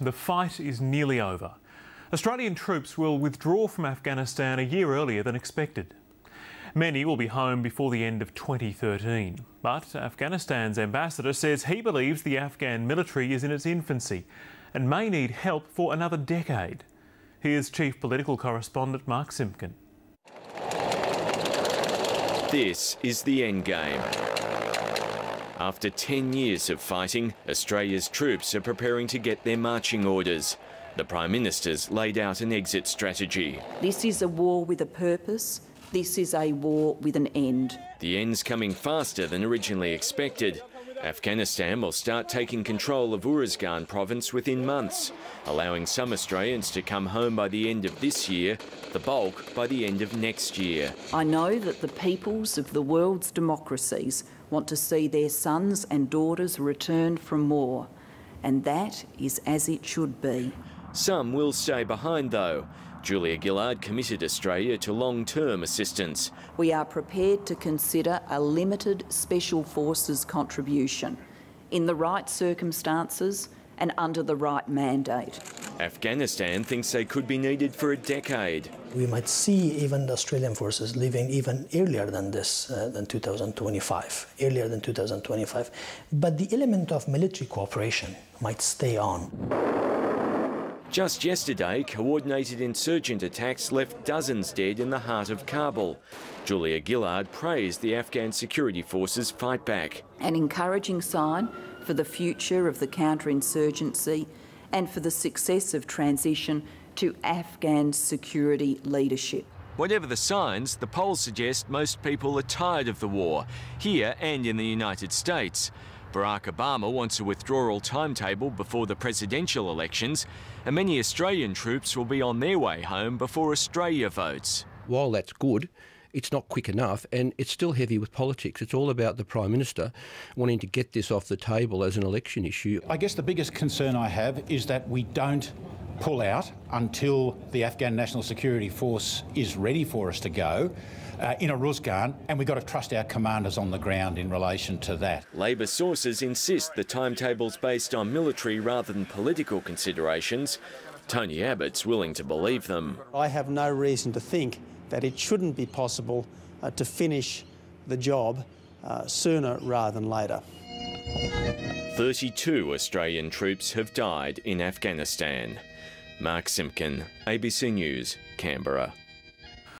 The fight is nearly over. Australian troops will withdraw from Afghanistan a year earlier than expected. Many will be home before the end of 2013. But Afghanistan's ambassador says he believes the Afghan military is in its infancy and may need help for another decade. Here's Chief Political Correspondent Mark Simpkin. This is the endgame. After 10 years of fighting, Australia's troops are preparing to get their marching orders. The Prime Minister's laid out an exit strategy. This is a war with a purpose. This is a war with an end. The end's coming faster than originally expected. Afghanistan will start taking control of Uruzgan province within months, allowing some Australians to come home by the end of this year, the bulk by the end of next year. I know that the peoples of the world's democracies want to see their sons and daughters return from war, and that is as it should be. Some will stay behind though. Julia Gillard committed Australia to long-term assistance. We are prepared to consider a limited Special Forces contribution in the right circumstances and under the right mandate. Afghanistan thinks they could be needed for a decade. We might see even the Australian forces leaving even earlier than this, than 2025, earlier than 2025. But the element of military cooperation might stay on. Just yesterday, coordinated insurgent attacks left dozens dead in the heart of Kabul. Julia Gillard praised the Afghan security forces' fight back. An encouraging sign for the future of the counterinsurgency and for the success of transition to Afghan security leadership. Whatever the signs, the polls suggest most people are tired of the war, here and in the United States. Barack Obama wants a withdrawal timetable before the presidential elections, and many Australian troops will be on their way home before Australia votes. While that's good, it's not quick enough, and it's still heavy with politics. It's all about the Prime Minister wanting to get this off the table as an election issue. I guess the biggest concern I have is that we don't pull out until the Afghan National Security Force is ready for us to go in Uruzgan, and we've got to trust our commanders on the ground in relation to that. Labor sources insist the timetable's based on military rather than political considerations. Tony Abbott's willing to believe them. I have no reason to think that it shouldn't be possible to finish the job sooner rather than later. 32 Australian troops have died in Afghanistan. Mark Simpkin, ABC News, Canberra.